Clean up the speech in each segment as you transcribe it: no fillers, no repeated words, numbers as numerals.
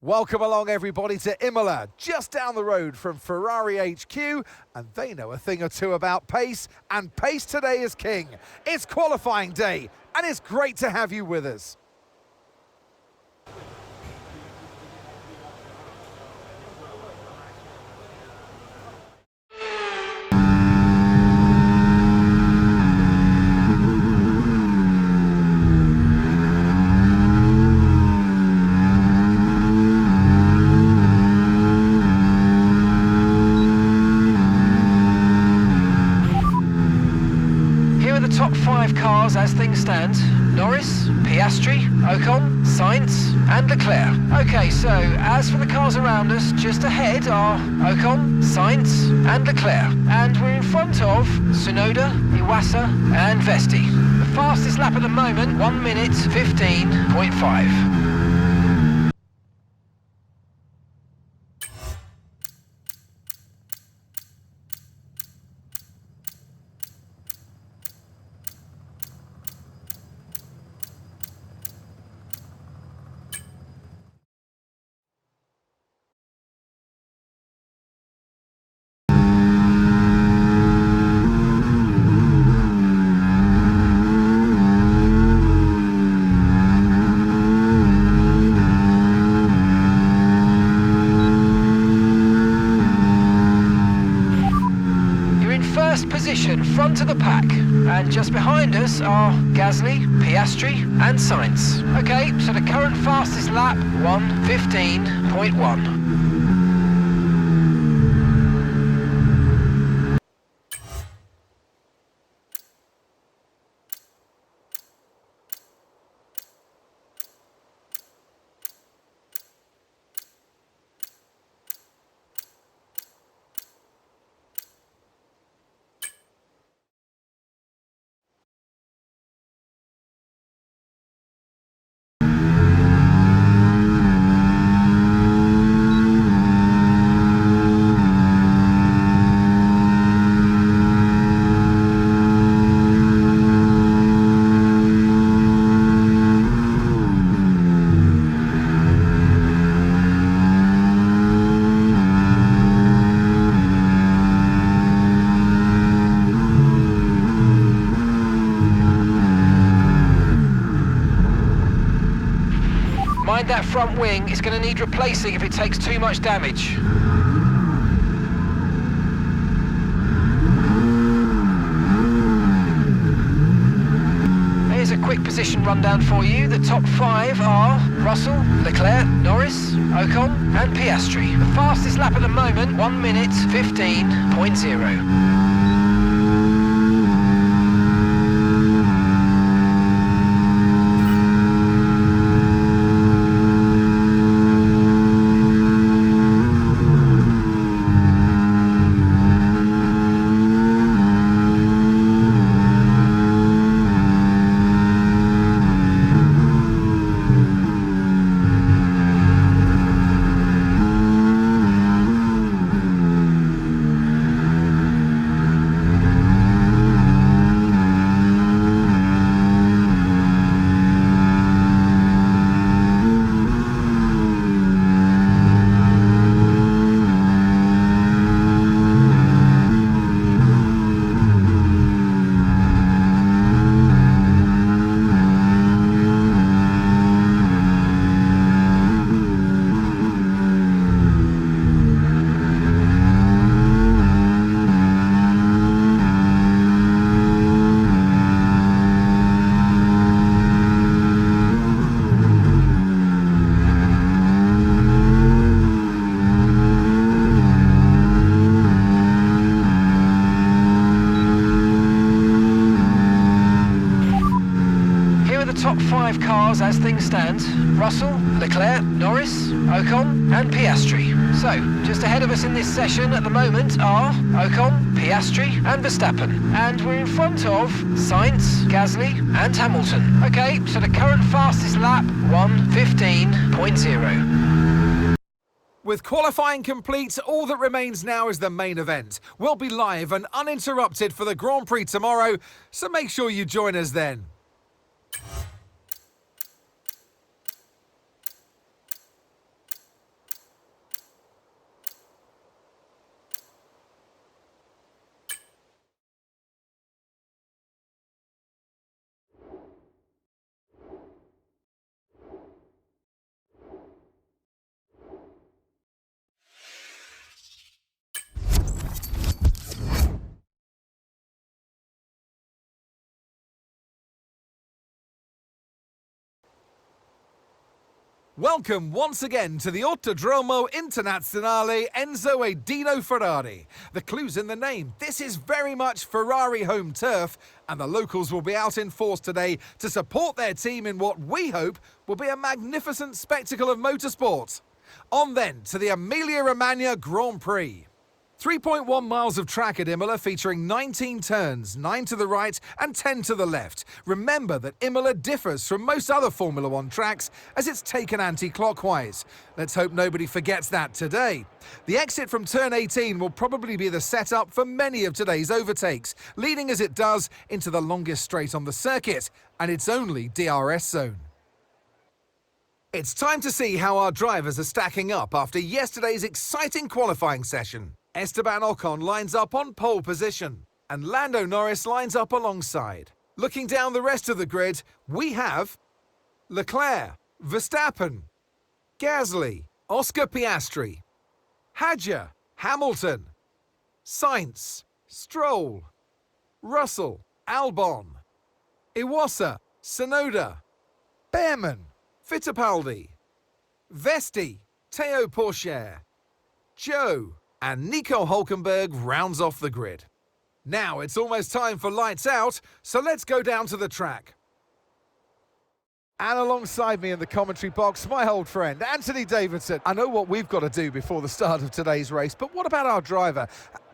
Welcome along everybody to Imola, just down the road from Ferrari HQ, and they know a thing or two about pace, and pace today is king. It's qualifying day, and it's great to have you with us. Top 5 cars as things stand: Norris, Piastri, Ocon, Sainz and Leclerc. Okay, so as for the cars around us, just ahead are Ocon, Sainz and Leclerc. And we're in front of Tsunoda, Iwasa and Vesti. The fastest lap at the moment, 1 minute 15.5. Position, front of the pack, and just behind us are Gasly, Piastri and Sainz. Okay, so the current fastest lap, 1:15.1. That front wing is going to need replacing if it takes too much damage. Here's a quick position rundown for you. The top 5 are Russell, Leclerc, Norris, Ocon and Piastri. The fastest lap at the moment, 1 minute 15.0. Top 5 cars as things stand: Russell, Leclerc, Norris, Ocon and Piastri. So, just ahead of us in this session at the moment are Ocon, Piastri and Verstappen. And we're in front of Sainz, Gasly and Hamilton. Okay, so the current fastest lap, 1:15.0. With qualifying complete, all that remains now is the main event. We'll be live and uninterrupted for the Grand Prix tomorrow, so make sure you join us then. Welcome once again to the Autodromo Internazionale Enzo e Dino Ferrari. The clue's in the name. This is very much Ferrari home turf, and the locals will be out in force today to support their team in what we hope will be a magnificent spectacle of motorsport. On then to the Emilia-Romagna Grand Prix. 3.1 miles of track at Imola featuring 19 turns, 9 to the right and 10 to the left. Remember that Imola differs from most other Formula One tracks as it's taken anti-clockwise. Let's hope nobody forgets that today. The exit from turn 18 will probably be the setup for many of today's overtakes, leading as it does into the longest straight on the circuit, and its only DRS zone. It's time to see how our drivers are stacking up after yesterday's exciting qualifying session. Esteban Ocon lines up on pole position, and Lando Norris lines up alongside. Looking down the rest of the grid, we have Leclerc, Verstappen, Gasly, Oscar Piastri, Hadjar, Hamilton, Sainz, Stroll, Russell, Albon, Iwasa, Tsunoda, Behrman, Fittipaldi, Vesti, Théo Pourchaire, Joe, and Nico Hülkenberg rounds off the grid. Now it's almost time for lights out, so let's go down to the track. And alongside me in the commentary box, my old friend, Anthony Davidson. I know what we've got to do before the start of today's race, but what about our driver?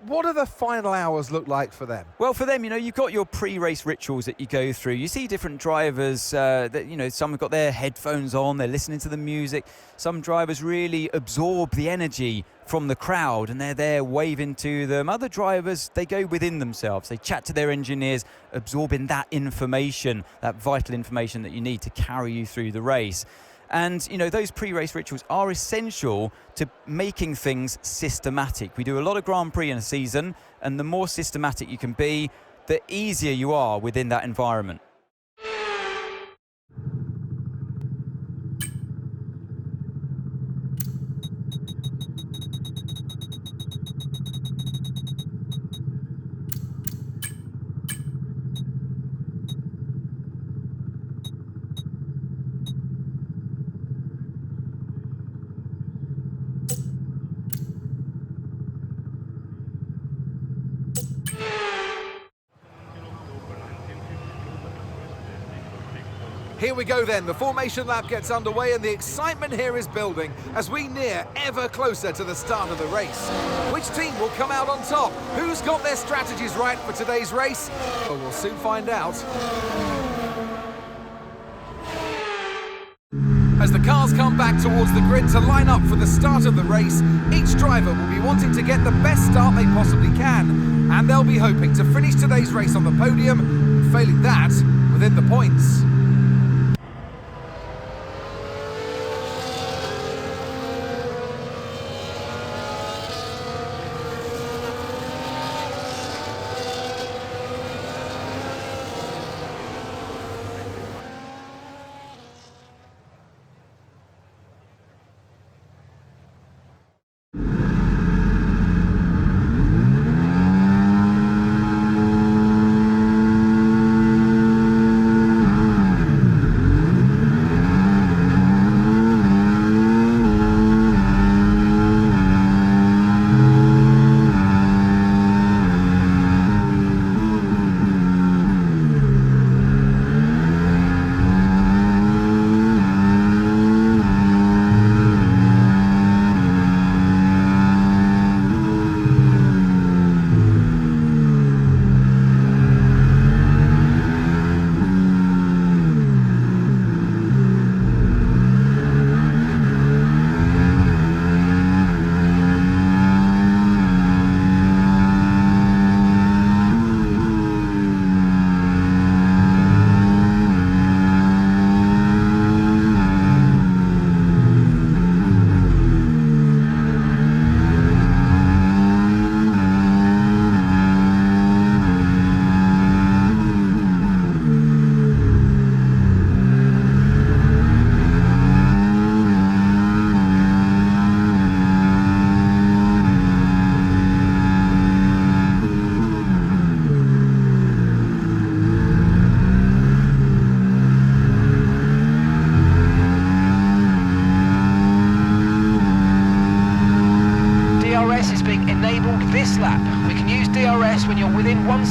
What do the final hours look like for them? Well, for them, you've got your pre-race rituals that you go through. You see different drivers some have got their headphones on, they're listening to the music. Some drivers really absorb the energy from the crowd and they're there waving to them. Other drivers, they go within themselves. They chat to their engineers, absorbing that information, that vital information that you need to carry you through the race. And, those pre-race rituals are essential to making things systematic. We do a lot of Grand Prix in a season, and the more systematic you can be, the easier you are within that environment. Here we go then, the formation lap gets underway and the excitement here is building as we near ever closer to the start of the race. Which team will come out on top? Who's got their strategies right for today's race? Well, we'll soon find out. As the cars come back towards the grid to line up for the start of the race, each driver will be wanting to get the best start they possibly can, and they'll be hoping to finish today's race on the podium, and failing that, within the points.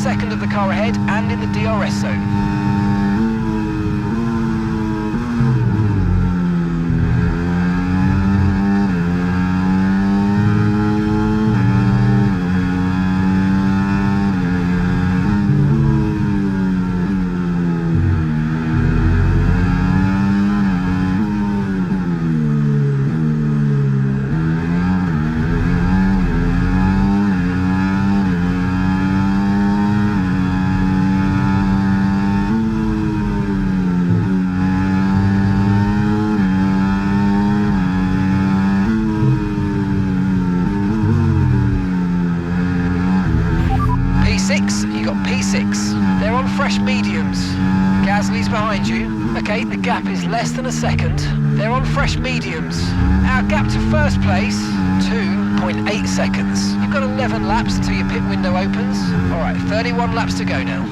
second of the car ahead and in the DRS zone. You got P6. They're on fresh mediums. Gasly's behind you. Okay, the gap is less than a second. They're on fresh mediums. Our gap to first place, 2.8 seconds. You've got 11 laps until your pit window opens. All right, 31 laps to go now.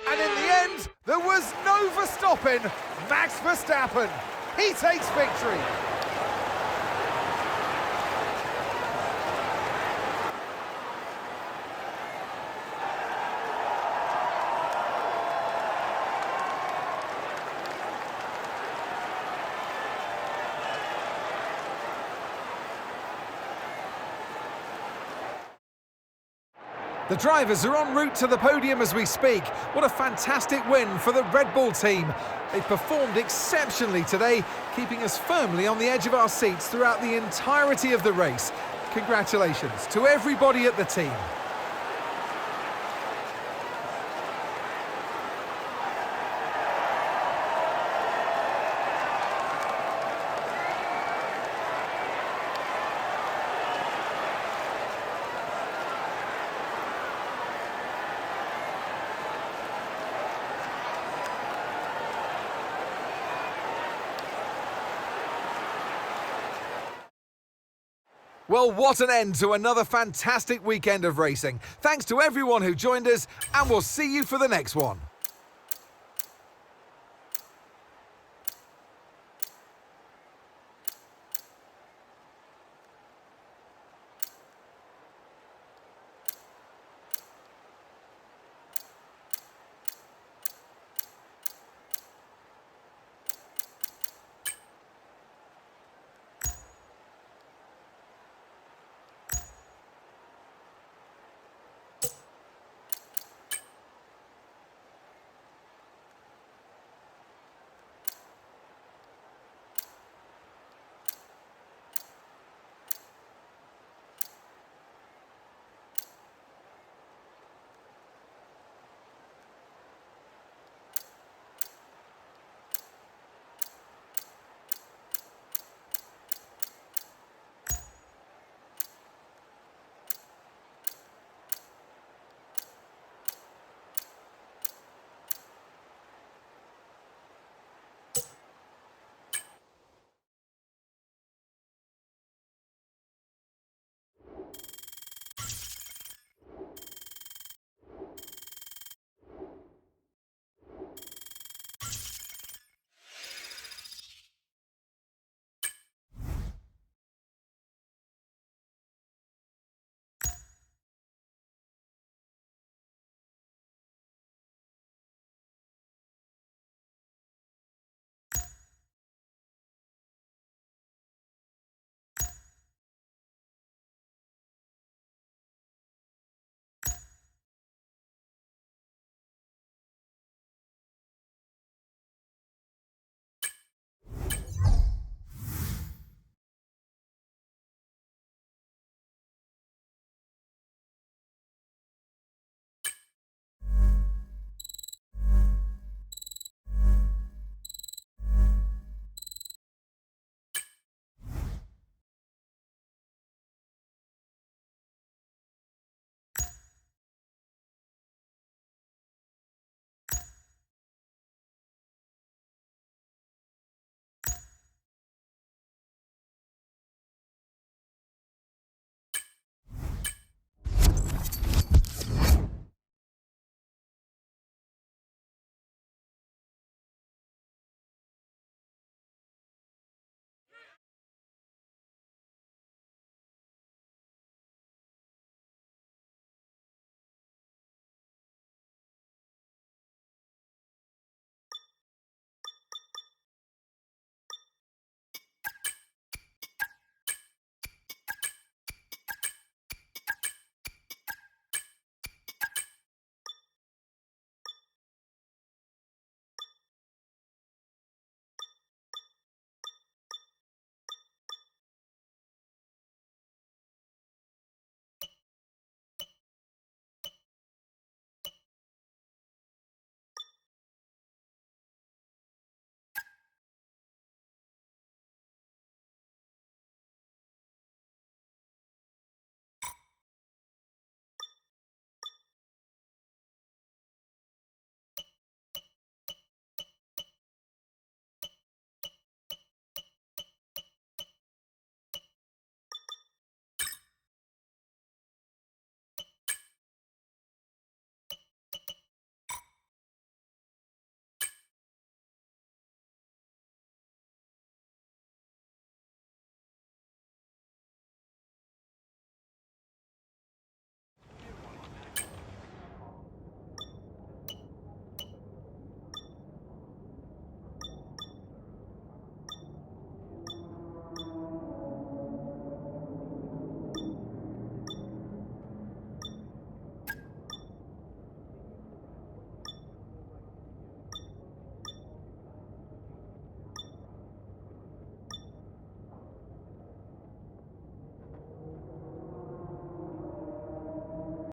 And in the end, there was no Verstappen. Max Verstappen, he takes victory. The drivers are en route to the podium as we speak. What a fantastic win for the Red Bull team. They performed exceptionally today, keeping us firmly on the edge of our seats throughout the entirety of the race. Congratulations to everybody at the team. Well, what an end to another fantastic weekend of racing. Thanks to everyone who joined us, and we'll see you for the next one.